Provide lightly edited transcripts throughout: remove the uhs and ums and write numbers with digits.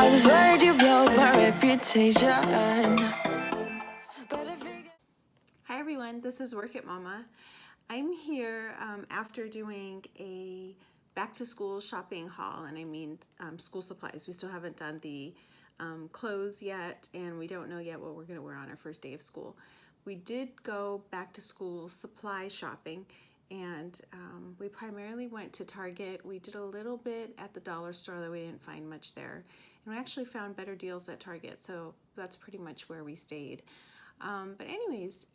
I was worried you blow my reputation. Hi everyone, this is Workitmama. I'm here after doing a back to school shopping haul, and I mean school supplies. We still haven't done the clothes yet, and we don't know yet what we're going to wear on our first day of school. We did go back to school supply shopping, and we primarily went to Target. We did a little bit at the dollar store, though we didn't find much there. And we actually found better deals at Target, so that's pretty much where we stayed. But anyways,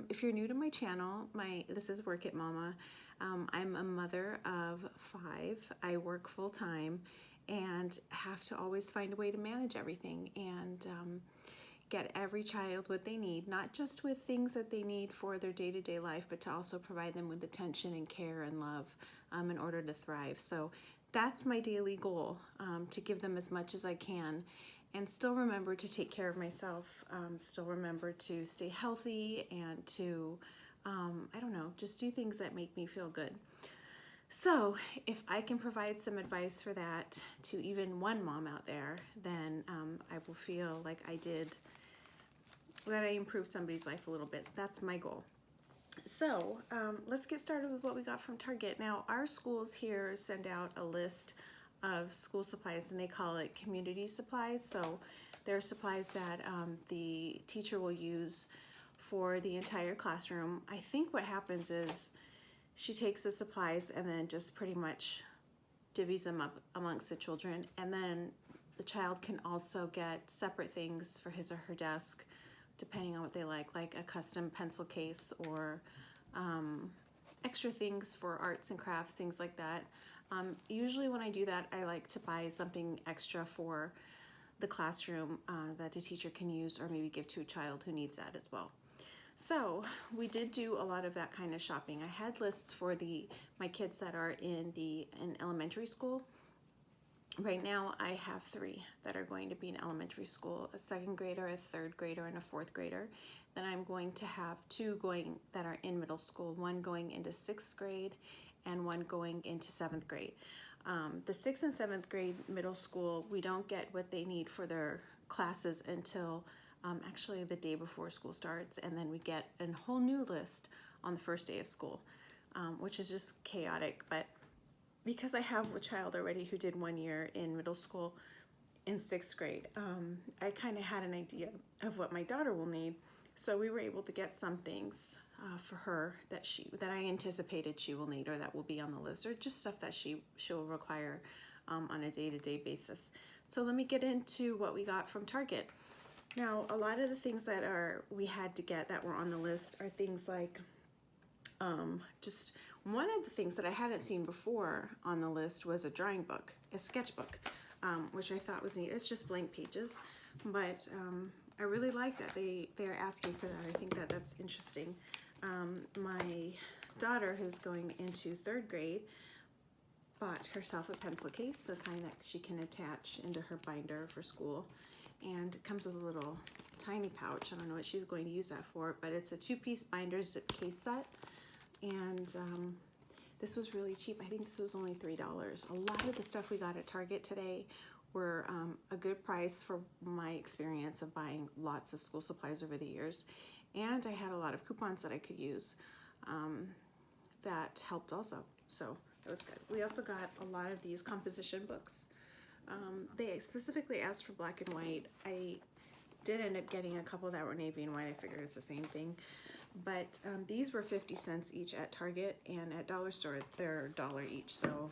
if you're new to my channel, this is Workitmama. I'm a mother of 5. I work full time and have to always find a way to manage everything and get every child what they need, not just with things that they need for their day-to-day life, but to also provide them with attention and care and love in order to thrive. So that's my daily goal, to give them as much as I can and still remember to take care of myself, still remember to stay healthy and to, I don't know, just do things that make me feel good. So if I can provide some advice for that to even one mom out there, then I will feel like that I improved somebody's life a little bit. That's my goal. So let's get started with what we got from Target. Now, our schools here send out a list of school supplies, and they call it community supplies. So there are supplies that the teacher will use for the entire classroom. I think what happens is she takes the supplies and then just pretty much divvies them up amongst the children, and then the child can also get separate things for his or her desk depending on what they like a custom pencil case or extra things for arts and crafts, things like that. Usually when I do that, I like to buy something extra for the classroom that the teacher can use or maybe give to a child who needs that as well. So we did do a lot of that kind of shopping. I had lists for my kids that are in elementary school. Right now I have 3 that are going to be in elementary school, a 2nd grader, a 3rd grader, and a 4th grader. Then I'm going to have 2 going that are in middle school, 1 going into 6th grade and 1 going into 7th grade. The 6th and 7th grade middle school, we don't get what they need for their classes until actually the day before school starts, and then we get a whole new list on the first day of school, which is just chaotic. But because I have a child already who did 1 year in middle school in 6th grade, I kind of had an idea of what my daughter will need. So we were able to get some things for her that I anticipated she will need, or that will be on the list, or just stuff that she'll require on a day-to-day basis. So let me get into what we got from Target. Now, a lot of the things that we had to get that were on the list are things like just one of the things that I hadn't seen before on the list was a drawing book, a sketchbook, which I thought was neat. It's just blank pages, but I really like that they're asking for that. I think that's interesting. My daughter, who's going into 3rd grade, bought herself a pencil case, so kind that she can attach into her binder for school, and it comes with a little tiny pouch. I don't know what she's going to use that for, but it's a 2-piece binder zip case set. And this was really cheap. I think this was only $3. A lot of the stuff we got at Target today were a good price for my experience of buying lots of school supplies over the years. And I had a lot of coupons that I could use that helped also. So that was good. We also got a lot of these composition books. They specifically asked for black and white. I did end up getting a couple that were navy and white. I figured it's the same thing. But these were 50 cents each at Target, and at Dollar Store they're $1 each. So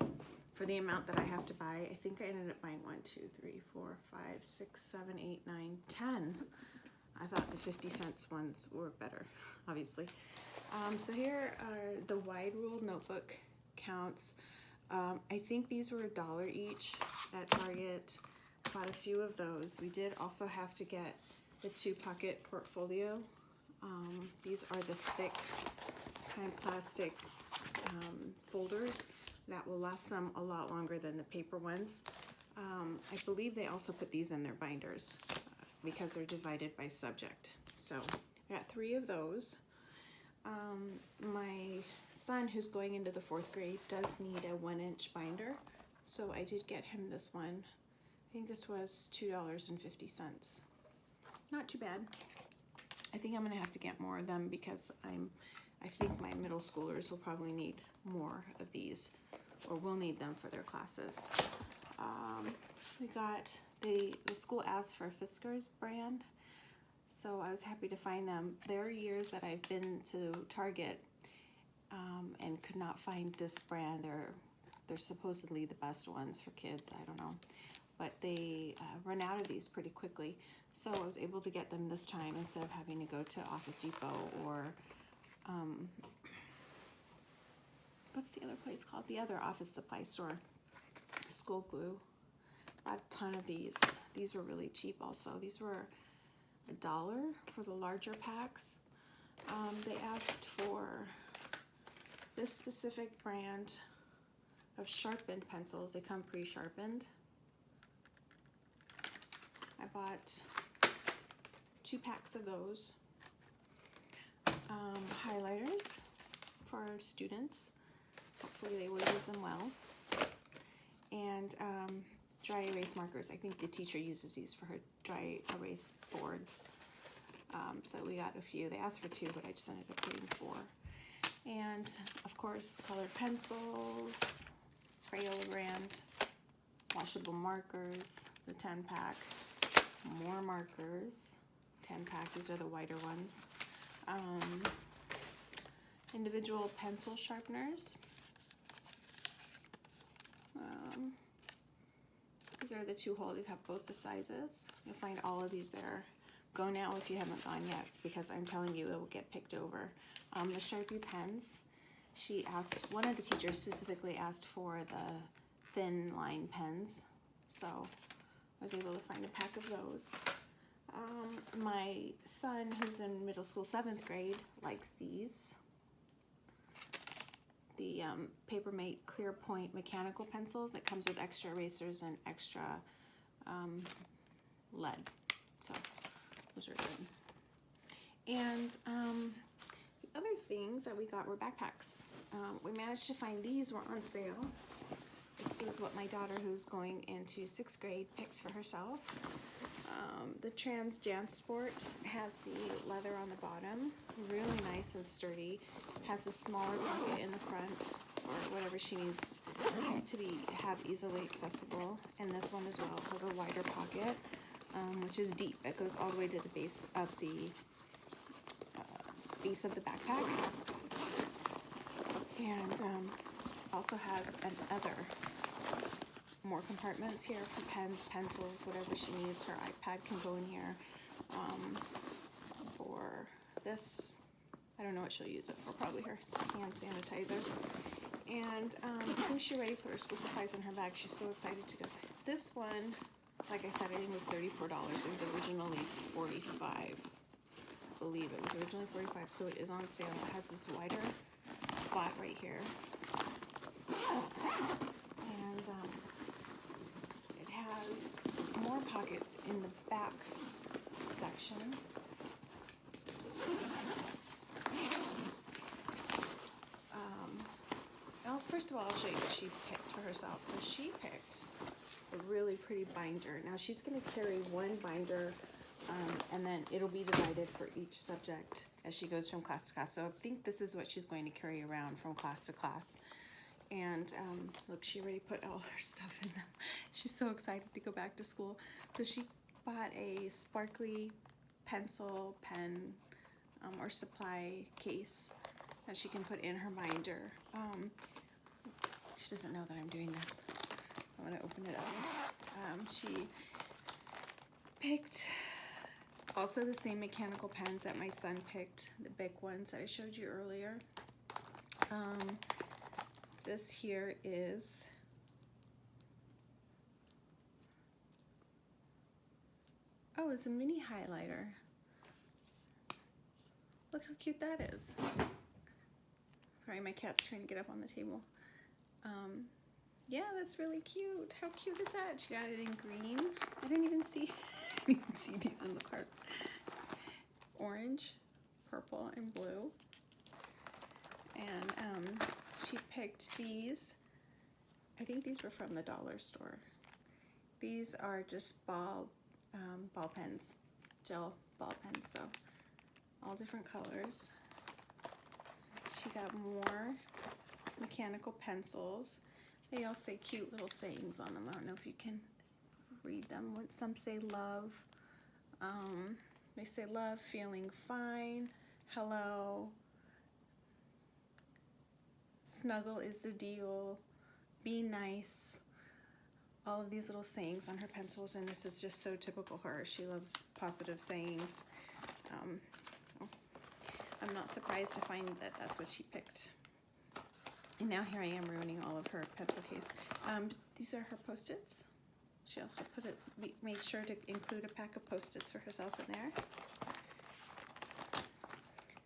for the amount that I have to buy, I think I ended up buying 1, 2, 3, 4, 5, 6, 7, 8, 9, 10. I thought the 50 cents ones were better, obviously. So here are the wide rule notebook counts. I think these were $1 each at Target. Bought a few of those. We did also have to get the 2-pocket portfolio. These are the thick kind of plastic folders that will last them a lot longer than the paper ones. I believe they also put these in their binders because they're divided by subject. So I got 3 of those. My son, who's going into the 4th grade, does need a 1-inch binder, so I did get him this one. I think this was $2.50. Not too bad. I think I'm gonna have to get more of them because I think my middle schoolers will probably need more of these, or will need them for their classes. We got, the school asked for a Fiskars brand, so I was happy to find them. There are years that I've been to Target and could not find this brand. They're supposedly the best ones for kids, I don't know. But they run out of these pretty quickly. So I was able to get them this time instead of having to go to Office Depot or, what's the other place called? The other office supply store, School Glue. Bought a ton of these. These were really cheap also. These were $1 for the larger packs. They asked for this specific brand of sharpened pencils. They come pre-sharpened. I bought 2 packs of those. Highlighters for our students. Hopefully they will use them well. And dry erase markers. I think the teacher uses these for her dry erase boards. So we got a few. They asked for 2, but I just ended up getting 4. And of course, colored pencils, Crayola brand, washable markers, the 10-pack, more markers, 10-pack. These are the whiter ones. Individual pencil sharpeners. These are the 2-hole. These have both the sizes. You'll find all of these there. Go now if you haven't gone yet, because I'm telling you it will get picked over. The Sharpie pens. She asked, one of the teachers specifically asked for the thin line pens, so I was able to find a pack of those. My son, who's in middle school 7th grade, likes these. The Papermate Clear Point mechanical pencils that comes with extra erasers and extra lead. So those are good. And the other things that we got were backpacks. We managed to find these were on sale. This is what my daughter, who's going into 6th grade, picks for herself. The Trans Jansport has the leather on the bottom, really nice and sturdy. Has a smaller pocket in the front for whatever she needs to have easily accessible. And this one as well has a wider pocket, which is deep. It goes all the way to the base of the backpack, and also has another more compartments here for pens, pencils, whatever she needs. Her iPad can go in here. For this, I don't know what she'll use it for, probably her hand sanitizer. And I think she already put her school supplies in her bag. She's so excited to go. This one, like I said, I think was $34. It was originally $45. I believe it was originally $45, so it is on sale. It has this wider spot right here. And it has more pockets in the back section. Well, first of all, I'll show you what she picked for herself. So she picked a really pretty binder. Now she's going to carry one binder, and then it'll be divided for each subject as she goes from class to class. So I think this is what she's going to carry around from class to class. And look, she already put all her stuff in them. She's so excited to go back to school. So she bought a sparkly pencil, pen, or supply case that she can put in her binder. She doesn't know that I'm doing this. I'm gonna open it up. She picked also the same mechanical pens that my son picked, the big ones that I showed you earlier. This here is it's a mini highlighter. Look how cute that is. Sorry, my cat's trying to get up on the table. Yeah, that's really cute. How cute is that? She got it in green. I didn't even see these in the cart. Orange, purple, and blue. And she picked these. I think these were from the dollar store. These are just ball pens, gel ball pens, so all different colors. She got more mechanical pencils. They all say cute little sayings on them. I don't know if you can read them. Some say love. They say love, feeling fine, hello, snuggle is the deal, be nice. All of these little sayings on her pencils, and this is just so typical her. She loves positive sayings. I'm not surprised to find that that's what she picked. And now here I am ruining all of her pencil case. These are her Post-its. She also made sure to include a pack of Post-its for herself in there.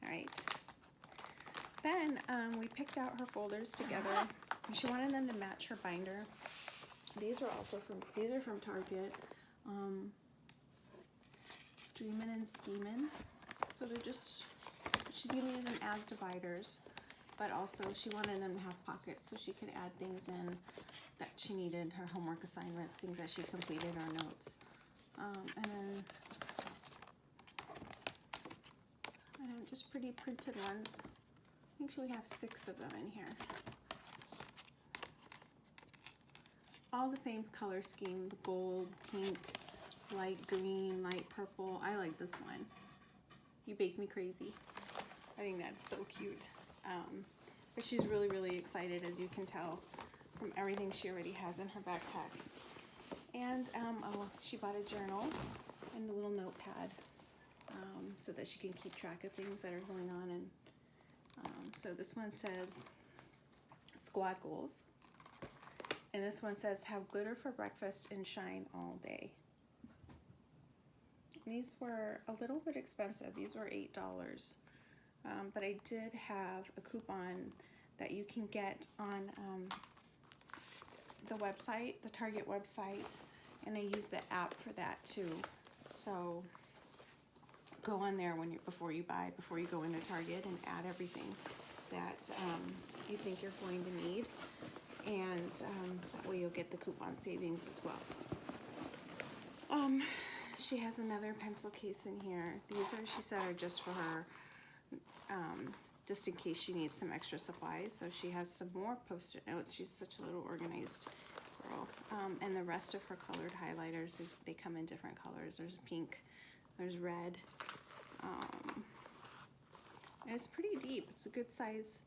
All right. Then we picked out her folders together. She wanted them to match her binder. These are from Target. Dreamin' and Schemin'. So they're just, she's gonna use them as dividers, but also she wanted them to have pockets so she could add things in that she needed, her homework assignments, things that she completed, or notes. And then just pretty printed ones. I think we have 6 of them in here. All the same color scheme, the gold, pink, light green, light purple. I like this one. You Bake Me Crazy. I think that's so cute. But she's really, really excited, as you can tell from everything she already has in her backpack. And she bought a journal and a little notepad so that she can keep track of things that are going on. And so this one says squad goals. And this one says have glitter for breakfast and shine all day. These were a little bit expensive. These were $8. But I did have a coupon that you can get on the website, the Target website, and I use the app for that too. So go on there before you go into Target, and add everything that you think you're going to need, and that way you'll get the coupon savings as well. She has another pencil case in here. These are, she said, are just for her, just in case she needs some extra supplies. So she has some more Post-it notes. She's such a little organized girl. And the rest of her colored highlighters, they come in different colors. There's pink, there's red. And it's pretty deep. It's a good size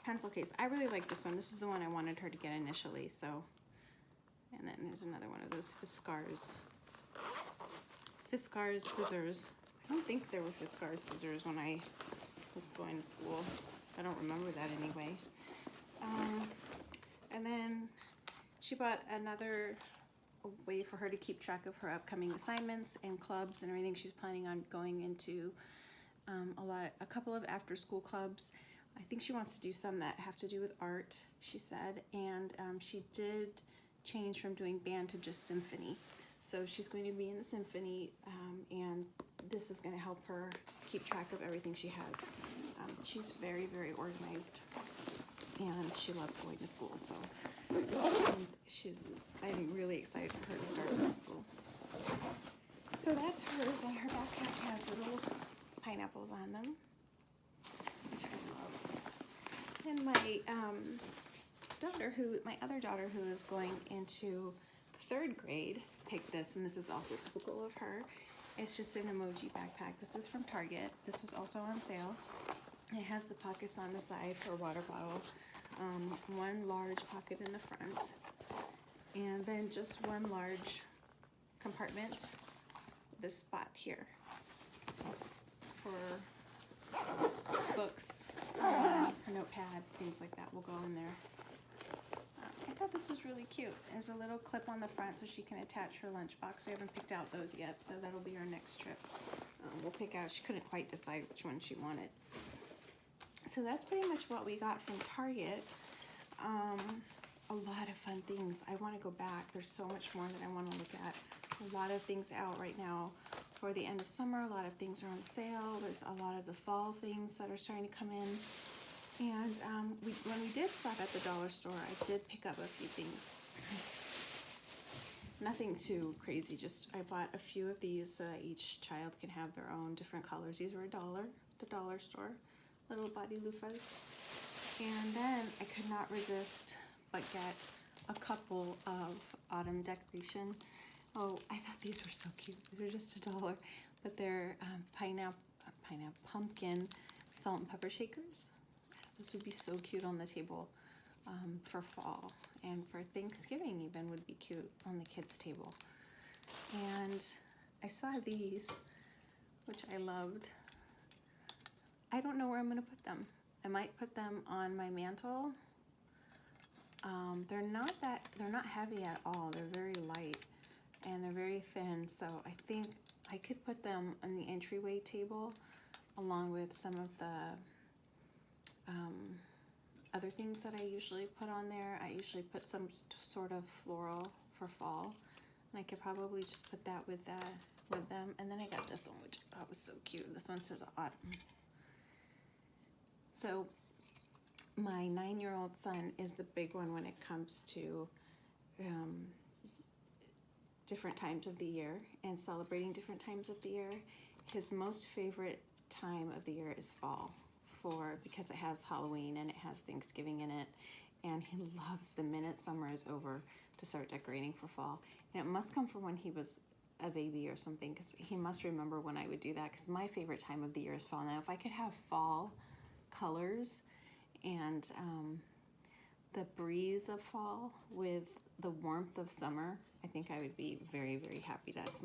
pencil case. I really like this one. This is the one I wanted her to get initially. So, and then there's another one of those Fiskars scissors. I don't think there were Fiskars scissors when I was going to school. I don't remember that anyway. And then she bought another way for her to keep track of her upcoming assignments and clubs and everything. She's planning on going into a couple of after-school clubs. I think she wants to do some that have to do with art, she said, and she did change from doing band to just symphony. So she's going to be in the symphony, and this is going to help her keep track of everything she has. She's very, very organized, and she loves going to school. So I'm really excited for her to start middle school. So that's hers. Her backpack has little pineapples on them, which I love. And my other daughter, who is going into 3rd grade, picked this, and this is also typical of her. It's just an Emoji Backpack. This was from Target. This was also on sale. It has the pockets on the side for a water bottle, one large pocket in the front, and then just one large compartment, this spot here for books, her notepad, things like that will go in there. I thought this was really cute. There's a little clip on the front so she can attach her lunchbox. We haven't picked out those yet, so that'll be our next trip. We'll pick out, she couldn't quite decide which one she wanted. So that's pretty much what we got from Target. A lot of fun things. I want to go back. There's so much more that I want to look at. There's a lot of things out right now for the end of summer. A lot of things are on sale. There's a lot of the fall things that are starting to come in. And when we did stop at the dollar store, I did pick up a few things. Nothing too crazy, just I bought a few of these so that each child can have their own different colors. These were $1 at the dollar store, little body loofahs. And then I could not resist but get a couple of autumn decoration. Oh, I thought these were so cute. These were just $1, but they're pumpkin salt and pepper shakers. This would be so cute on the table for fall, and for Thanksgiving even would be cute on the kids' table. And I saw these, which I loved. I don't know where I'm gonna put them. I might put them on my mantle. They're not heavy at all. They're very light and they're very thin, so I think I could put them on the entryway table along with some of the other things that I usually put on there. I usually put some sort of floral for fall, and I could probably just put that with them. And then I got this one, which I thought was so cute. This one says autumn. So my 9-year-old son is the big one when it comes to different times of the year and celebrating different times of the year. His most favorite time of the year is fall, because it has Halloween and it has Thanksgiving in it, and he loves the minute summer is over to start decorating for fall. And it must come from when he was a baby or something, because he must remember when I would do that, because my favorite time of the year is fall. Now if I could have fall colors and the breeze of fall with the warmth of summer, I think I would be very, very happy. That's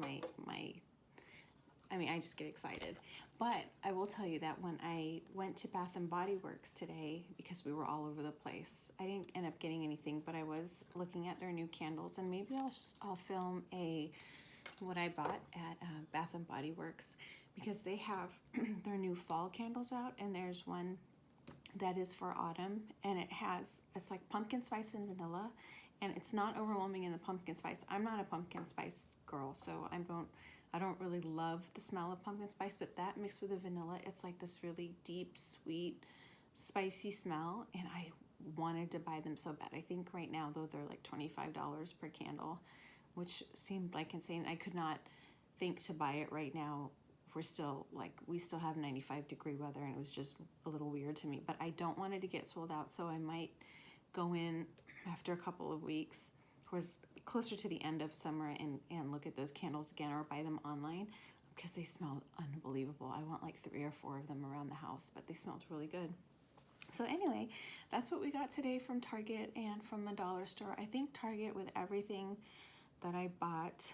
I just get excited. But I will tell you that when I went to Bath and Body Works today, because we were all over the place, I didn't end up getting anything, but I was looking at their new candles, and maybe I'll film what I bought at Bath and Body Works, because they have their new fall candles out, and there's one that is for autumn, and it's like pumpkin spice and vanilla, and it's not overwhelming in the pumpkin spice. I'm not a pumpkin spice girl, so I don't really love the smell of pumpkin spice, but that mixed with the vanilla, it's like this really deep, sweet, spicy smell, and I wanted to buy them so bad. I think right now, though, they're like $25 per candle, which seemed like insane. I could not think to buy it right now. We still have 95-degree weather, and it was just a little weird to me, but I don't want it to get sold out, so I might go in after a couple of weeks, towards closer to the end of summer, and look at those candles again, or buy them online, because they smell unbelievable. I want like 3 or 4 of them around the house, but they smelled really good. So anyway, that's what we got today from Target and from the dollar store. I think Target, with everything that I bought,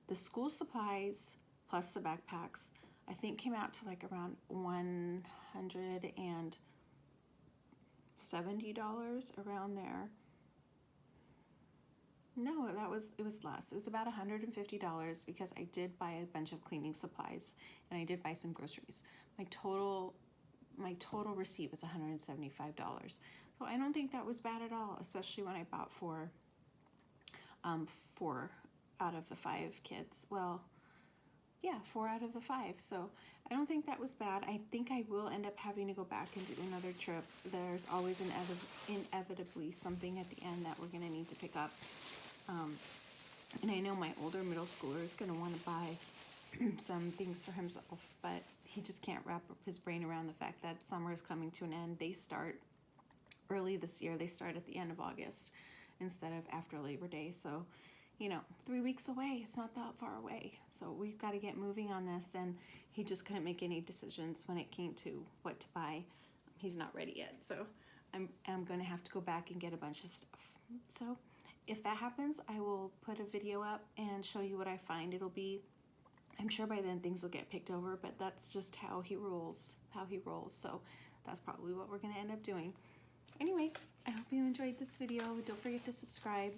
the school supplies plus the backpacks, I think came out to like around $170 around there. No, it was less. It was about $150, because I did buy a bunch of cleaning supplies and I did buy some groceries. My total receipt was $175. So I don't think that was bad at all, especially when I bought 4 out of the 5 kids. Well, yeah, 4 out of the 5. So I don't think that was bad. I think I will end up having to go back and do another trip. There's always inevitably something at the end that we're going to need to pick up. And I know my older middle schooler is going to want to buy some things for himself, but he just can't wrap his brain around the fact that summer is coming to an end. They start early this year. They start at the end of August instead of after Labor Day. So, 3 weeks away. It's not that far away. So we've got to get moving on this, and he just couldn't make any decisions when it came to what to buy. He's not ready yet. So I'm going to have to go back and get a bunch of stuff. So if that happens, I will put a video up and show you what I find. I'm sure by then things will get picked over, but that's just how he rolls. So that's probably what we're going to end up doing. Anyway, I hope you enjoyed this video. Don't forget to subscribe.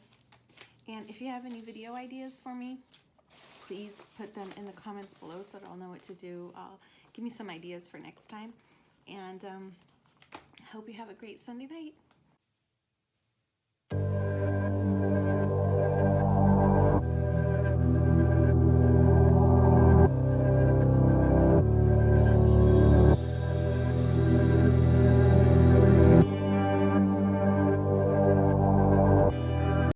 And if you have any video ideas for me, please put them in the comments below so that I'll know what to do. Give me some ideas for next time. And I hope you have a great Sunday night.